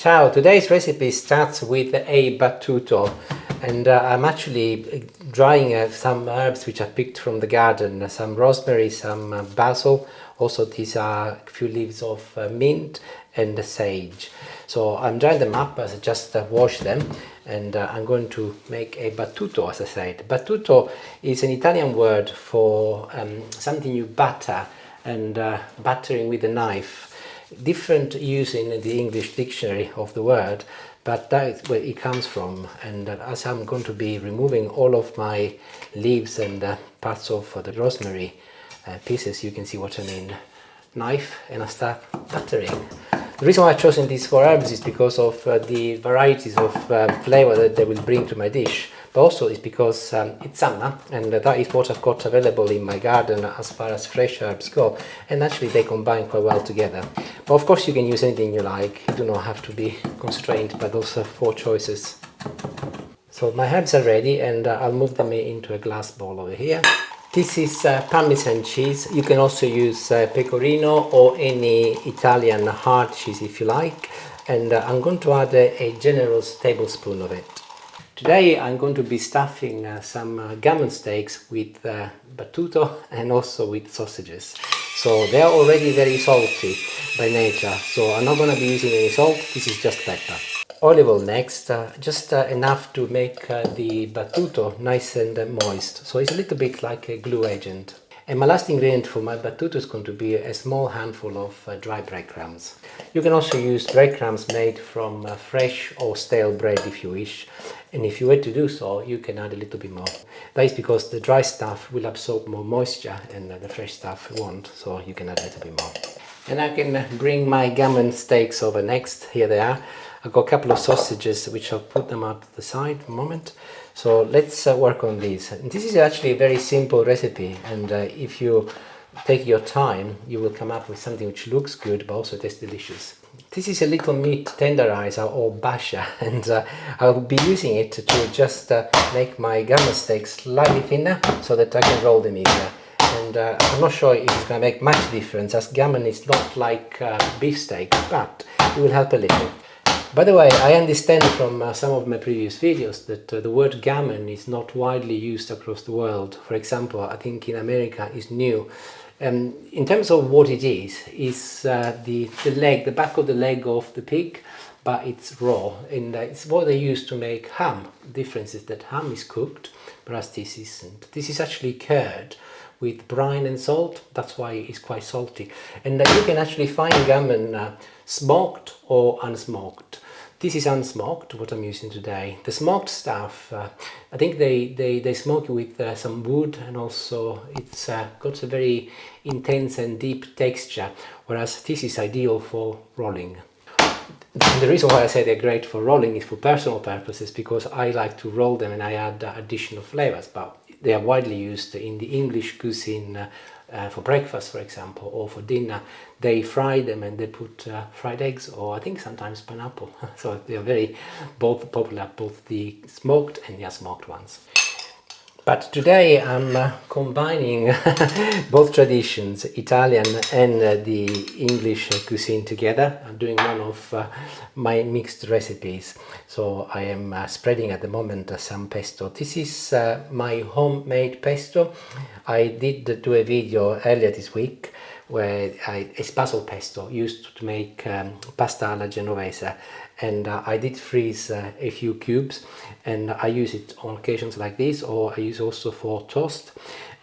Ciao, today's recipe starts with a battuto, and I'm actually drying some herbs which I picked from the garden, some rosemary, some basil, also these are a few leaves of mint and sage. So I'm drying them up as I just wash them, and I'm going to make a battuto, as I said. Battuto is an Italian word for something you batter, and battering with a knife. Different use in the English dictionary of the word, but that is where it comes from. And as I'm going to be removing all of my leaves and parts of the rosemary pieces, you can see what I mean. Knife, and I start battering. The reason why I've chosen these four herbs is because of the varieties of flavour that they will bring to my dish, but also it's because it's summer, and that is what I've got available in my garden as far as fresh herbs go, and actually they combine quite well together. But of course you can use anything you like, you do not have to be constrained by those four choices. So my herbs are ready, and I'll move them into a glass bowl over here. This is Parmesan cheese. You can also use pecorino or any Italian hard cheese if you like, and I'm going to add a generous tablespoon of it. Today I'm going to be stuffing some gammon steaks with battuto and also with sausages. So they are already very salty by nature, so I'm not going to be using any salt, this is just pepper. Olive oil next, just enough to make the battuto nice and moist, so it's a little bit like a glue agent. And my last ingredient for my battuto is going to be a small handful of dry breadcrumbs. You can also use breadcrumbs made from fresh or stale bread if you wish, and if you were to do so, you can add a little bit more. That is because the dry stuff will absorb more moisture and the fresh stuff won't, so you can add a little bit more. And I can bring my gammon steaks over next. Here they are. I've got a couple of sausages which I'll put them out to the side a moment. So let's work on these. And this is actually a very simple recipe, and if you take your time you will come up with something which looks good but also tastes delicious. This is a little meat tenderizer or basher, and I'll be using it to just make my gammon steaks slightly thinner so that I can roll them easier. And I'm not sure if it's going to make much difference, as gammon is not like beefsteak, but it will help a little. By the way, I understand from some of my previous videos that the word gammon is not widely used across the world. For example, I think in America it's new. In terms of what it is the leg, the back of the leg of the pig, but it's raw, and it's what they use to make ham. The difference is that ham is cooked, whereas this isn't. This is actually cured with brine and salt, that's why it's quite salty. And you can actually find gammon smoked or unsmoked. This is unsmoked, what I'm using today. The smoked stuff, I think they smoke it with some wood, and also it's got a very intense and deep texture, whereas this is ideal for rolling. The reason why I say they're great for rolling is for personal purposes, because I like to roll them and I add additional flavors, but they are widely used in the English cuisine for breakfast, for example, or for dinner. They fry them and they put fried eggs, or I think sometimes pineapple. So they are very both popular, both the smoked and the unsmoked ones. But today I'm combining both traditions, Italian and the English cuisine together. I'm doing one of my mixed recipes. So I am spreading at the moment some pesto. This is my homemade pesto. I did do a video earlier this week where it's basil pesto used to make pasta alla genovese, and I did freeze a few cubes, and I use it on occasions like this, or I use also for toast.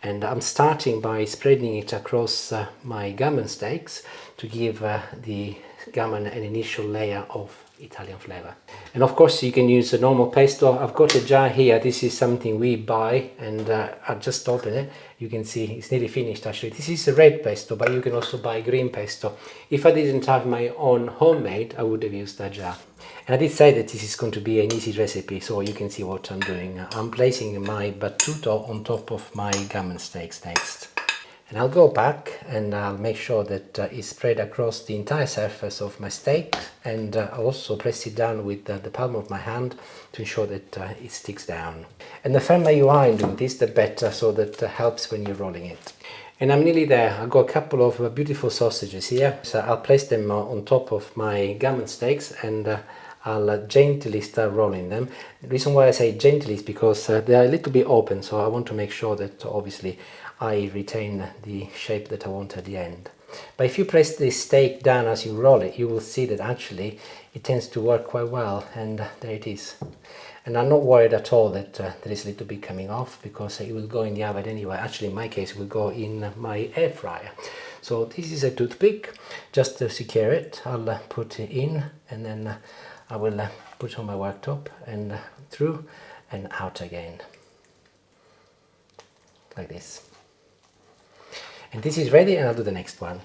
And I'm starting by spreading it across my gammon steaks to give the gammon an initial layer of Italian flavor. And of course you can use a normal pesto. I've got a jar here, this is something we buy, and I just open it. You can see it's nearly finished actually. This is a red pesto, but you can also buy green pesto. If I didn't have my own homemade, I would have used that jar. And I did say that this is going to be an easy recipe, so you can see what I'm doing. I'm placing my battuto on top of my gammon steaks next. And I'll go back and I'll make sure that it's spread across the entire surface of my steak, and I'll also press it down with the palm of my hand to ensure that it sticks down. And the firmer you are in doing this, the better, so that helps when you're rolling it. And I'm nearly there. I've got a couple of beautiful sausages here. So I'll place them on top of my gammon steaks, and I'll gently start rolling them. The reason why I say gently is because they're a little bit open, so I want to make sure that obviously I retain the shape that I want at the end. But if you press the steak down as you roll it, you will see that actually it tends to work quite well, and there it is. And I'm not worried at all that there is a little bit coming off, because it will go in the oven anyway. Actually, in my case, it will go in my air fryer. So this is a toothpick. Just to secure it, I'll put it in, and then I will put it on my worktop and through and out again, like this. And this is ready, and I'll do the next one.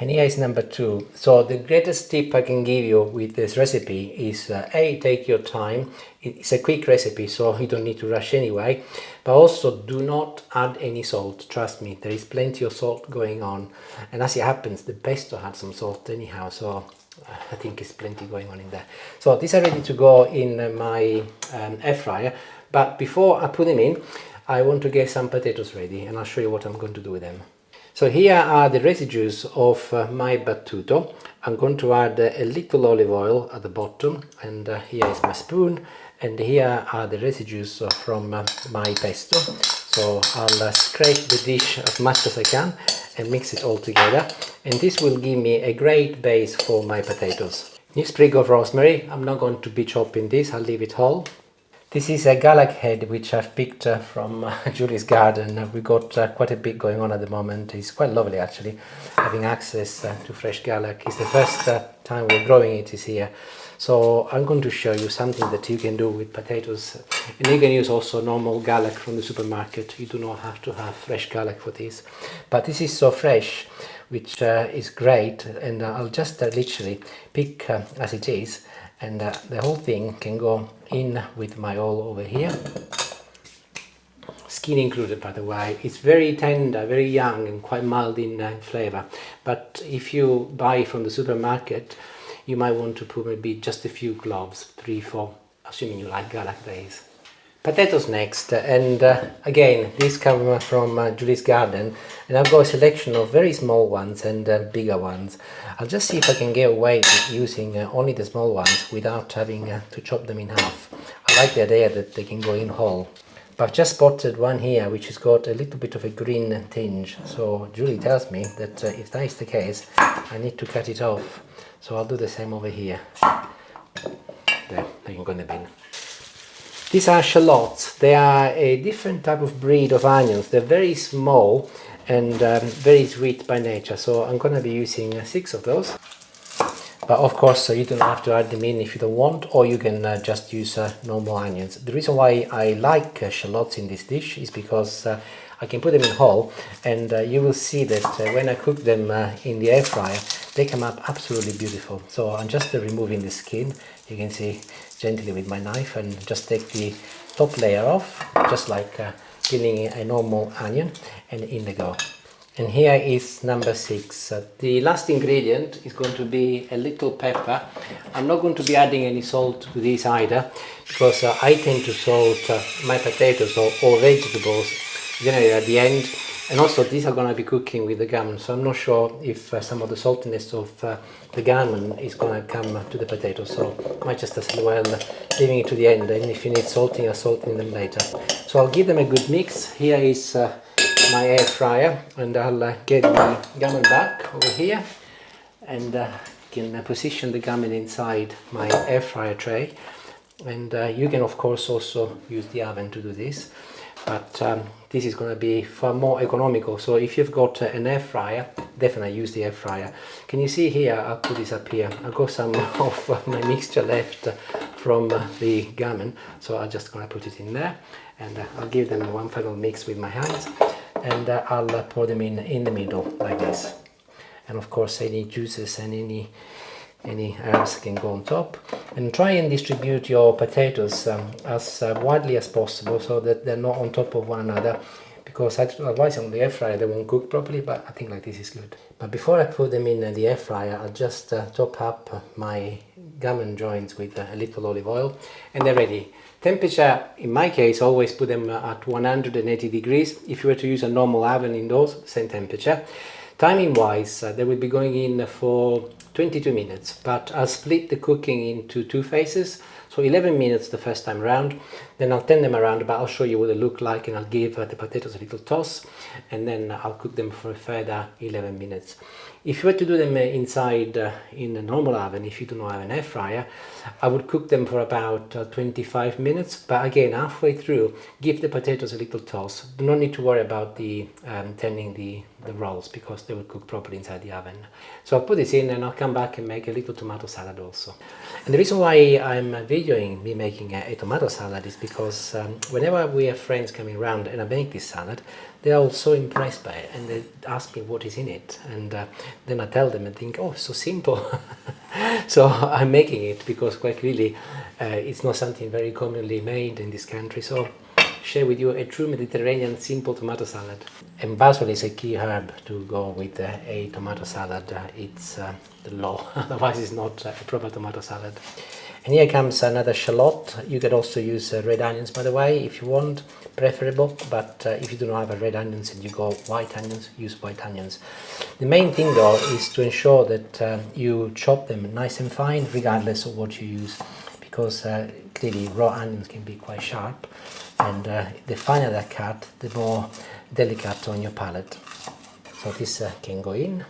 And here is number 2. So the greatest tip I can give you with this recipe is A, take your time. It's a quick recipe, so you don't need to rush anyway. But also do not add any salt. Trust me, there is plenty of salt going on. And as it happens, the pesto had some salt anyhow, so I think there's plenty going on in there. So these are ready to go in my air fryer. But before I put them in, I want to get some potatoes ready, and I'll show you what I'm going to do with them. So here are the residues of my battuto. I'm going to add a little olive oil at the bottom, and here is my spoon, and here are the residues from my pesto. So I'll scrape the dish as much as I can and mix it all together, and this will give me a great base for my potatoes. New sprig of rosemary. I'm not going to be chopping this, I'll leave it whole. This is a gallac head which I've picked from Julie's garden. We've got quite a bit going on at the moment. It's quite lovely actually, having access to fresh gallac. It's the first time we're growing it is here. So I'm going to show you something that you can do with potatoes. And you can use also normal gallac from the supermarket. You do not have to have fresh gallac for this. But this is so fresh, which is great. And I'll just literally pick as it is. And the whole thing can go in with my oil over here. Skin included, by the way. It's very tender, very young, and quite mild in flavour. But if you buy from the supermarket, you might want to put maybe just a few cloves, 3, 4, assuming you like gallac days. Potatoes next, and again, these come from Julie's garden, and I've got a selection of very small ones and bigger ones. I'll just see if I can get away with using only the small ones without having to chop them in half. I like the idea that they can go in whole. But I've just spotted one here which has got a little bit of a green tinge, so Julie tells me that if that is the case, I need to cut it off. So I'll do the same over here. There, they can go in the bin. These are shallots. They are a different type of breed of onions. They're very small and very sweet by nature. So I'm going to be using 6 of those. But of course you don't have to add them in if you don't want, or you can just use normal onions. The reason why I like shallots in this dish is because I can put them in whole, and you will see that when I cook them in the air fryer, they come up absolutely beautiful. So I'm just removing the skin. You can see gently with my knife, and just take the top layer off, just like peeling a normal onion, and in they go. And here is number 6. The last ingredient is going to be a little pepper. I'm not going to be adding any salt to this either, because I tend to salt my potatoes or vegetables generally at the end. And also these are going to be cooking with the gammon, so I'm not sure if some of the saltiness of the gammon is going to come to the potatoes, so I might just as well leaving it to the end, and if you need salting, I'll salt in them later. So I'll give them a good mix. Here is my air fryer, and I'll get the gammon back over here, and can position the gammon inside my air fryer tray. And you can of course also use the oven to do this, but this is going to be far more economical. So if you've got an air fryer, definitely use the air fryer. Can you see here? I'll put this up here. I've got some of my mixture left from the gammon, so I'm just going to put it in there, and I'll give them one final mix with my hands, and I'll pour them in the middle like this. And of course any juices and any herbs can go on top. And try and distribute your potatoes as widely as possible, so that they're not on top of one another, because otherwise on the air fryer they won't cook properly. But I think like this is good. But before I put them in the air fryer, I'll just top up my gammon joints with a little olive oil, and they're ready. Temperature, in my case, always put them at 180 degrees. If you were to use a normal oven indoors, same temperature. Timing wise, they will be going in for 22 minutes, but I'll split the cooking into two phases. So 11 minutes the first time around, then I'll turn them around, but I'll show you what they look like, and I'll give the potatoes a little toss, and then I'll cook them for a further 11 minutes. If you were to do them inside in a normal oven, if you do not have an air fryer, I would cook them for about 25 minutes, but again, halfway through, give the potatoes a little toss. Do not need to worry about the turning the rolls, because they will cook properly inside the oven. So I'll put this in, and I'll come back and make a little tomato salad also. And the reason why I'm videoing me making a tomato salad is because whenever we have friends coming around and I make this salad, they are all so impressed by it, and they ask me what is in it, and then I tell them and think, oh, it's so simple. So I'm making it because quite clearly it's not something very commonly made in this country. So share with you a true Mediterranean simple tomato salad. And basil is a key herb to go with a tomato salad. It's the law, otherwise it's not a proper tomato salad. And here comes another shallot. You can also use red onions, by the way, if you want, preferable, but if you do not have red onions and you go white onions, use white onions. The main thing though is to ensure that you chop them nice and fine regardless of what you use, because clearly raw onions can be quite sharp, and the finer they're cut, the more delicate on your palate. So this can go in.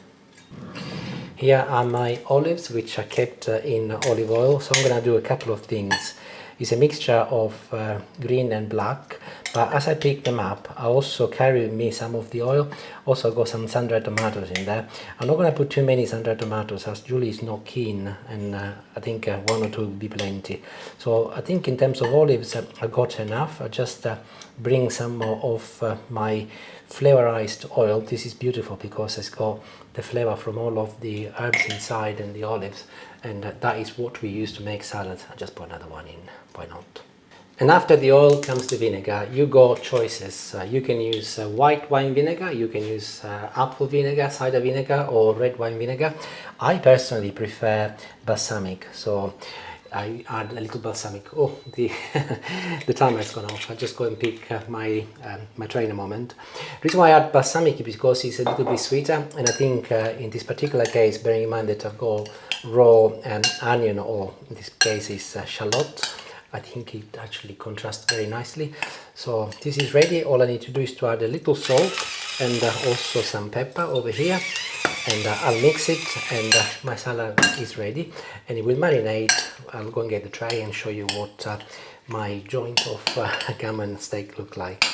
Here are my olives, which are kept in olive oil. So I'm going to do a couple of things. It's a mixture of green and black, but as I pick them up, I also carry with me some of the oil. Also got some sun-dried tomatoes in there. I'm not going to put too many sun-dried tomatoes, as Julie is not keen, and I think one or two will be plenty. So I think in terms of olives, I got enough. I just bring some more of my flavorized oil. This is beautiful because it's got the flavor from all of the herbs inside and the olives, and that is what we use to make salads. I just put another one in, why not? And after the oil comes the vinegar. You got choices. You can use white wine vinegar, you can use apple vinegar, cider vinegar, or red wine vinegar. I personally prefer balsamic, so I add a little balsamic. Oh, the the timer has gone off. I'll just go and pick my tray in a moment. The reason why I add balsamic is because it's a little bit sweeter, and I think in this particular case, bearing in mind that I've got raw onion, or in this case is shallot, I think it actually contrasts very nicely. So this is ready. All I need to do is to add a little salt and also some pepper over here, and I'll mix it, and my salad is ready, and it will marinate. I'll go and get the tray and show you what my joint of gammon steak look like.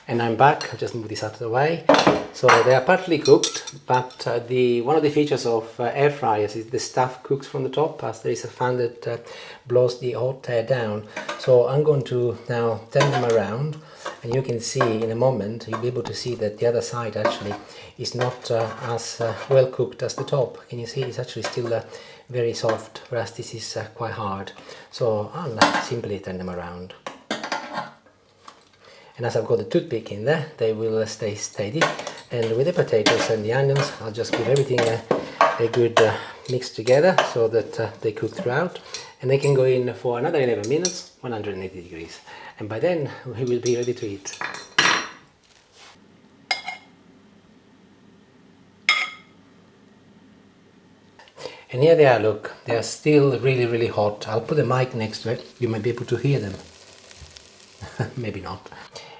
And I'm back. I'll just move this out of the way. So they are partly cooked, but one of the features of air fryers is the stuff cooks from the top, as there is a fan that blows the hot air down. So I'm going to now turn them around, and you can see in a moment, you'll be able to see that the other side actually is not as well cooked as the top. Can you see? It's actually still very soft, whereas this is quite hard. So I'll simply turn them around. And as I've got the toothpick in there, they will stay steady. And with the potatoes and the onions, I'll just give everything a good mix together so that they cook throughout. And they can go in for another 11 minutes, 180 degrees. And by then, we will be ready to eat. And here they are, look, they are still really hot. I'll put the mic next to it, you might be able to hear them. Maybe not.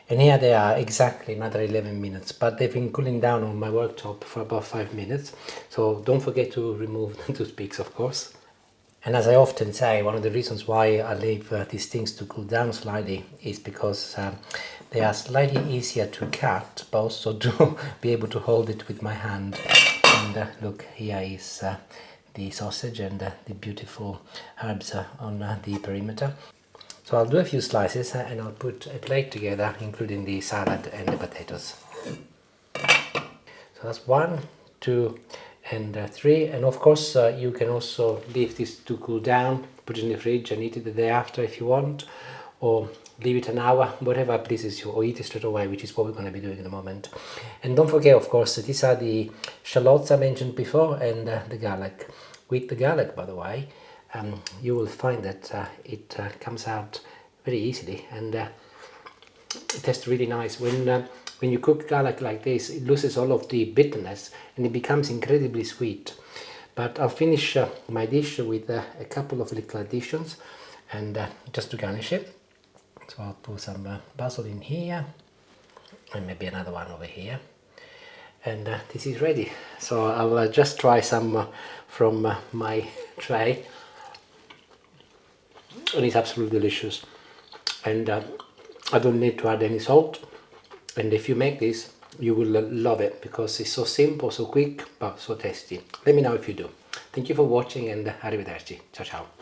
And here they are, exactly another 11 minutes, but they've been cooling down on my worktop for about 5 minutes. So don't forget to remove the toothpicks, of course. And as I often say, one of the reasons why I leave these things to cool down slightly is because they are slightly easier to cut, but also to be able to hold it with my hand. And look, here is the sausage and the beautiful herbs on the perimeter. So I'll do a few slices and I'll put a plate together, including the salad and the potatoes. So that's 1, 2 and 3, and of course you can also leave this to cool down, put it in the fridge and eat it the day after if you want, or leave it an hour, whatever pleases you, or eat it straight away, which is what we're going to be doing in a moment. And don't forget, of course, these are the shallots I mentioned before, and the garlic. with the garlic, by the way, you will find that it comes out very easily, and it tastes really nice. When you cook garlic like this, it loses all of the bitterness and it becomes incredibly sweet. But I'll finish my dish with a couple of little additions, and just to garnish it. So I'll put some basil in here, and maybe another one over here, and this is ready. So I'll just try some from my tray, and it's absolutely delicious, and I don't need to add any salt. And if you make this, you will love it, because it's so simple, so quick, but so tasty. Let me know if you do. Thank you for watching, and arrivederci. Ciao ciao.